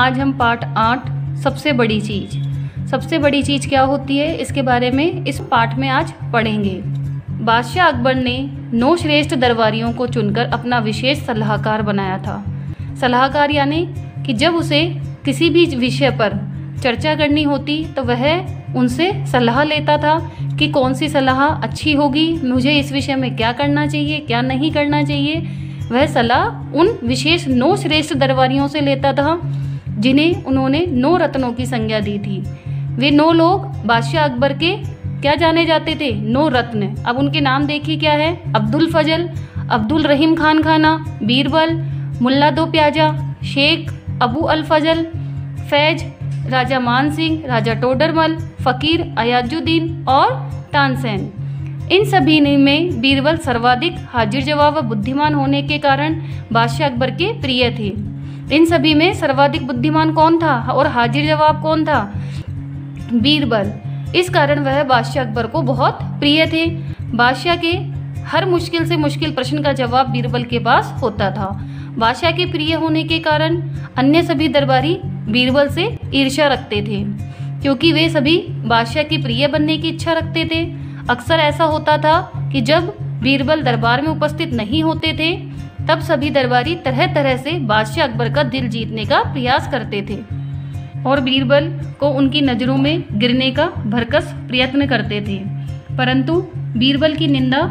आज हम पाठ 8 सबसे बड़ी चीज़ क्या होती है इसके बारे में इस पाठ में आज पढ़ेंगे। बादशाह अकबर ने 9 श्रेष्ठ दरबारियों को चुनकर अपना विशेष सलाहकार बनाया था। सलाहकार यानी कि जब उसे किसी भी विषय पर चर्चा करनी होती तो वह उनसे सलाह लेता था कि कौन सी सलाह अच्छी होगी, मुझे इस विषय में क्या करना चाहिए, क्या नहीं करना चाहिए। वह सलाह उन विशेष 9 श्रेष्ठ दरबारियों से लेता था जिन्हें उन्होंने 9 रत्नों की संज्ञा दी थी। वे 9 लोग बादशाह अकबर के क्या जाने जाते थे, 9 रत्न। अब उनके नाम देखिए क्या है। अब्दुल फजल, अब्दुल रहीम खान खाना, बीरबल, मुल्ला दो प्याजा, शेख अबू अल फजल, फैज, राजा मान सिंह, राजा टोडरमल, फ़कीर अयाजुद्दीन और तानसेन। इन सभी में बीरबल सर्वाधिक हाजिर जवाब व बुद्धिमान होने के कारण बादशाह अकबर के प्रिय थे। इन सभी में सर्वाधिक बुद्धिमान कौन था और हाजिर जवाब कौन था? बीरबल। इस कारण वह बादशाह अकबर को बहुत प्रिय थे। बादशाह के हर मुश्किल से मुश्किल प्रश्न का जवाब बीरबल के पास होता था। बादशाह के प्रिय होने के कारण अन्य सभी दरबारी बीरबल से ईर्ष्या रखते थे क्योंकि वे सभी बादशाह के प्रिय बनने की इच्छा रखते थे। अक्सर ऐसा होता था कि जब बीरबल दरबार में उपस्थित नहीं होते थे तब सभी दरबारी तरह तरह से बादशाह अकबर का दिल जीतने का प्रयास करते थे और बीरबल को उनकी नज़रों में गिरने का भरकस प्रयत्न करते थे, परंतु बीरबल की निंदा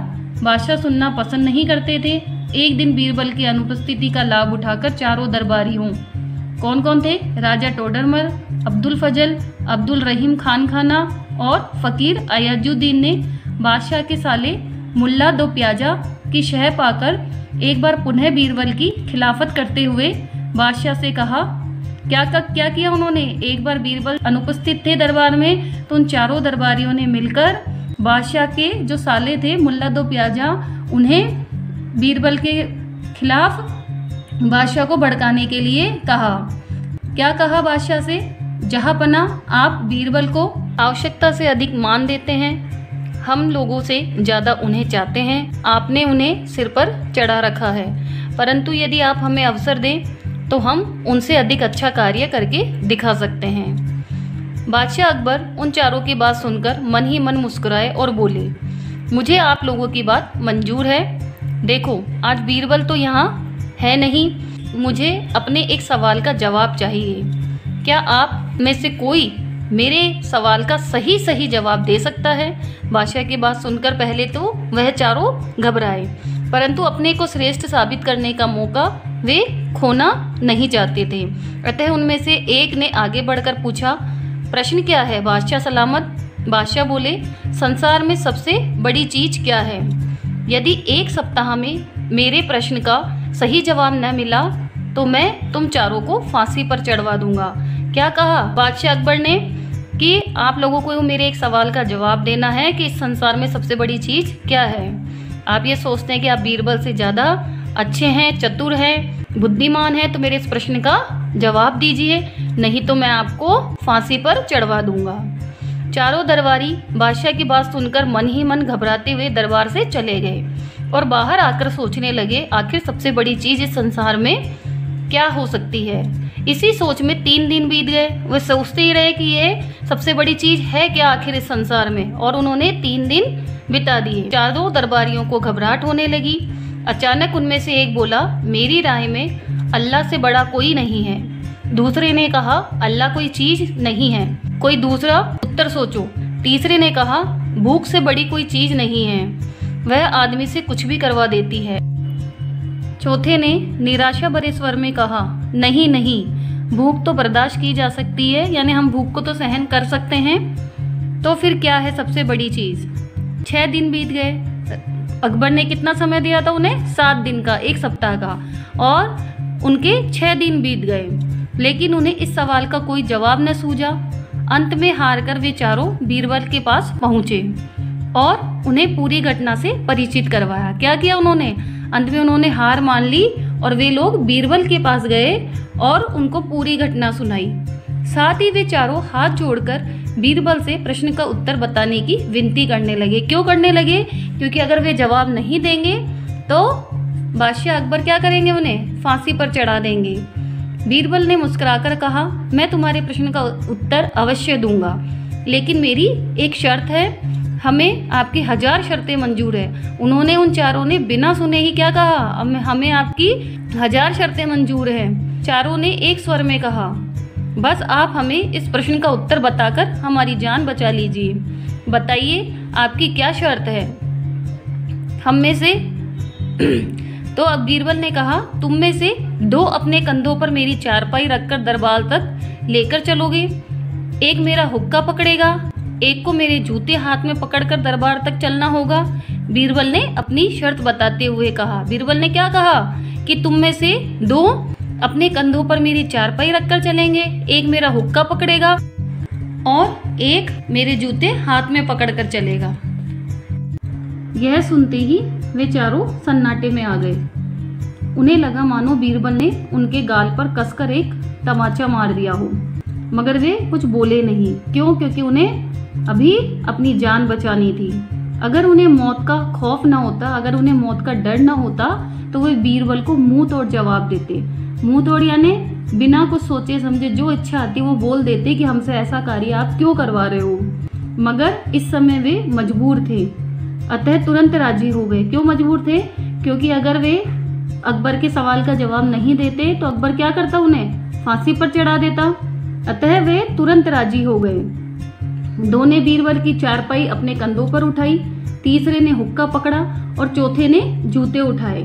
बादशाह सुनना पसंद नहीं करते थे। एक दिन बीरबल की अनुपस्थिति का लाभ उठाकर चारों दरबारियों, कौन कौन थे? राजा टोडरमल, अब्दुल फजल, अब्दुल रहीम खान खाना और फ़कीर अयाजुद्दीन ने बादशाह के साले मुल्ला दो प्याजा की शह पाकर एक बार पुनः बीरबल की खिलाफत करते हुए बादशाह से कहा। क्या किया उन्होंने? एक बार बीरबल अनुपस्थित थे दरबार में तो उन चारों दरबारियों ने मिलकर बादशाह के जो साले थे मुल्ला दो प्याजा, उन्हें बीरबल के खिलाफ बादशाह को भड़काने के लिए कहा। क्या कहा बादशाह से? जहाँपना आप बीरबल को आवश्यकता से अधिक मान देते हैं, हम लोगों से ज़्यादा उन्हें चाहते हैं, आपने उन्हें सिर पर चढ़ा रखा है, परंतु यदि आप हमें अवसर दें तो हम उनसे अधिक अच्छा कार्य करके दिखा सकते हैं। बादशाह अकबर उन चारों की बात सुनकर मन ही मन मुस्कुराए और बोले, मुझे आप लोगों की बात मंजूर है। देखो आज बीरबल तो यहाँ है नहीं, मुझे अपने एक सवाल का जवाब चाहिए। क्या आप में से कोई मेरे सवाल का सही जवाब दे सकता है? बादशाह की बात सुनकर पहले तो वह चारों घबराए, परंतु अपने को श्रेष्ठ साबित करने का मौका वे खोना नहीं चाहते थे। अतः उनमें से एक ने आगे बढ़कर पूछा, प्रश्न क्या है बादशाह सलामत? बादशाह बोले, संसार में सबसे बड़ी चीज़ क्या है? यदि 1 सप्ताह में मेरे प्रश्न का सही जवाब न मिला तो मैं तुम चारों को फांसी पर चढ़वा दूंगा। क्या कहा बादशाह अकबर ने कि आप लोगों को मेरे एक सवाल का जवाब देना है कि इस संसार में सबसे बड़ी चीज़ क्या है। आप ये सोचते हैं कि आप बीरबल से ज़्यादा अच्छे हैं, चतुर हैं, बुद्धिमान हैं, तो मेरे इस प्रश्न का जवाब दीजिए, नहीं तो मैं आपको फांसी पर चढ़वा दूंगा। चारों दरबारी बादशाह की बात सुनकर मन ही मन घबराते हुए दरबार से चले गए और बाहर आकर सोचने लगे, आखिर सबसे बड़ी चीज़ इस संसार में क्या हो सकती है। इसी सोच में 3 दिन बीत गए। वे सोचते ही रहे कि ये सबसे बड़ी चीज़ है क्या आखिर इस संसार में, और उन्होंने 3 दिन बिता दिए। चारों दरबारियों को घबराहट होने लगी। अचानक उनमें से एक बोला, मेरी राय में अल्लाह से बड़ा कोई नहीं है। दूसरे ने कहा, अल्लाह कोई चीज़ नहीं है। कोई दूसरा उत्तर सोचो। तीसरे ने कहा, भूख से बड़ी कोई चीज़ नहीं है, वह आदमी से कुछ भी करवा देती है। चौथे ने निराशा भरे स्वर में कहा, नहीं, भूख तो बर्दाश्त की जा सकती है, यानी हम भूख को तो सहन कर सकते हैं, तो फिर क्या है सबसे बड़ी चीज़। 6 दिन बीत गए। अकबर ने कितना समय दिया था उन्हें? 7 दिन का, 1 सप्ताह का, और उनके 6 दिन बीत गए, लेकिन उन्हें इस सवाल का कोई जवाब न सूझा। अंत में हार कर वे चारों बीरबल के पास पहुँचे और उन्हें पूरी घटना से परिचित करवाया। क्या किया उन्होंने? अंत में उन्होंने हार मान ली और वे लोग बीरबल के पास गए और उनको पूरी घटना सुनाई। साथ ही वे चारों हाथ जोड़कर बीरबल से प्रश्न का उत्तर बताने की विनती करने लगे। क्यों करने लगे? क्योंकि अगर वे जवाब नहीं देंगे तो बादशाह अकबर क्या करेंगे? उन्हें फांसी पर चढ़ा देंगे। बीरबल ने मुस्कुराकर कहा, मैं तुम्हारे प्रश्न का उत्तर अवश्य दूंगा, लेकिन मेरी एक शर्त है। हमें आपकी 1000 शर्तें मंजूर है। उन्होंने, उन चारों ने बिना सुने ही क्या कहा, हमें आपकी 1000 शर्तें मंजूर हैं। चारों ने एक स्वर में कहा, बस आप हमें इस प्रश्न का उत्तर बताकर हमारी जान बचा लीजिए। बताइए आपकी क्या शर्त है। हम में से तो अब बीरबल ने कहा, तुम में से 2 अपने कंधों पर मेरी चारपाई रखकर दरबार तक लेकर चलोगे। एक मेरा हुक्का पकड़ेगा, एक को मेरे जूते हाथ में पकड़कर दरबार तक चलना होगा। बीरबल ने अपनी शर्त बताते हुए कहा। बीरबल ने क्या कहा कि तुम में से 2 अपने कंधों पर मेरी चारपाई रखकर चलेंगे, एक मेरा हुक्का पकड़ेगा और एक मेरे जूते हाथ में पकड़कर चलेगा। यह सुनते ही वे चारों सन्नाटे में आ गए। उन्हें लगा मानो बीरबल ने उनके गाल पर कसकर एक तमाचा मार दिया हो, मगर वे कुछ बोले नहीं। क्यों? क्योंकि उन्हें अभी अपनी जान बचानी थी। अगर उन्हें मौत का खौफ ना होता, अगर उन्हें मौत का डर ना होता, तो वे बीरबल को मुंह तोड़ जवाब देते। मुंह तोड़ यानी बिना कुछ सोचे समझे जो इच्छा आती वो बोल देते कि हमसे ऐसा कार्य आप क्यों करवा रहे हो। मगर इस समय वे मजबूर थे, अतः तुरंत राजी हो गए। क्यों मजबूर थे? क्योंकि अगर वे अकबर के सवाल का जवाब नहीं देते तो अकबर क्या करता, उन्हें फांसी पर चढ़ा देता। अतः वे तुरंत राजी हो गए। 2 ने बीरबल की चारपाई अपने कंधों पर उठाई, तीसरे ने हुक्का पकड़ा और चौथे ने जूते उठाए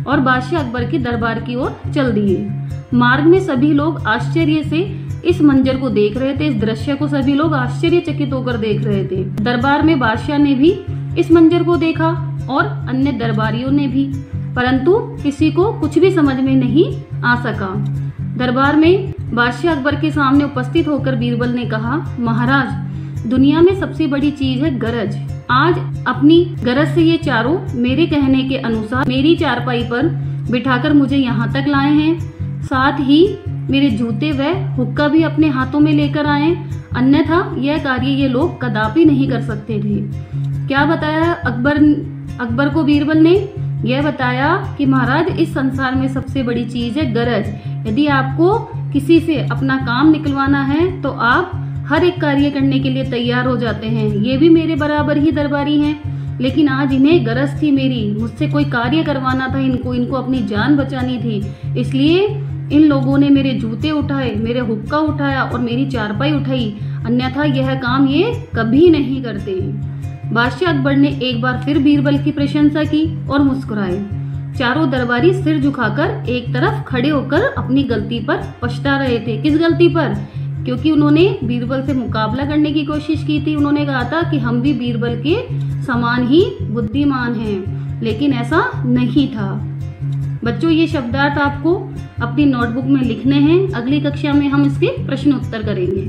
और बादशाह अकबर के दरबार की ओर चल दिए। मार्ग में सभी लोग आश्चर्य से इस मंजर को देख रहे थे। इस दृश्य को सभी लोग आश्चर्यचकित होकर देख रहे थे। दरबार में बादशाह ने भी इस मंजर को देखा और अन्य दरबारियों ने भी, परंतु किसी को कुछ भी समझ में नहीं आ सका। दरबार में बादशाह अकबर के सामने उपस्थित होकर बीरबल ने कहा, महाराज, दुनिया में सबसे बड़ी चीज है गरज। आज अपनी गरज से ये चारों मेरे कहने के अनुसार मेरी चारपाई पर बिठाकर मुझे यहाँ तक लाए हैं। साथ ही मेरे जूते व हुक्का भी अपने हाथों में लेकर आए, अन्यथा यह कार्य ये लोग कदापि नहीं कर सकते थे। क्या बताया अकबर को बीरबल ने? यह बताया कि महाराज, इस संसार में सबसे बड़ी चीज है गरज। यदि आपको किसी से अपना काम निकलवाना है तो आप हर एक कार्य करने के लिए तैयार हो जाते हैं। ये भी मेरे बराबर ही दरबारी हैं, लेकिन आज इन्हें गरज थी मेरी, मुझसे कोई कार्य करवाना था, इनको अपनी जान बचानी थी, इसलिए इन लोगों ने मेरे जूते उठाए, मेरे हुक्का उठाया और मेरी चारपाई उठाई, अन्यथा यह काम ये कभी नहीं करते। बादशाह अकबर ने एक बार फिर बीरबल की प्रशंसा की और मुस्कुराए। चारों दरबारी सिर झुकाकर एक तरफ खड़े होकर अपनी गलती पर पछता रहे थे। किस गलती पर? क्योंकि उन्होंने बीरबल से मुकाबला करने की कोशिश की थी। उन्होंने कहा था कि हम भी बीरबल के समान ही बुद्धिमान हैं, लेकिन ऐसा नहीं था। बच्चों, ये शब्दार्थ आपको अपनी नोटबुक में लिखने हैं। अगली कक्षा में हम इसके प्रश्न उत्तर करेंगे।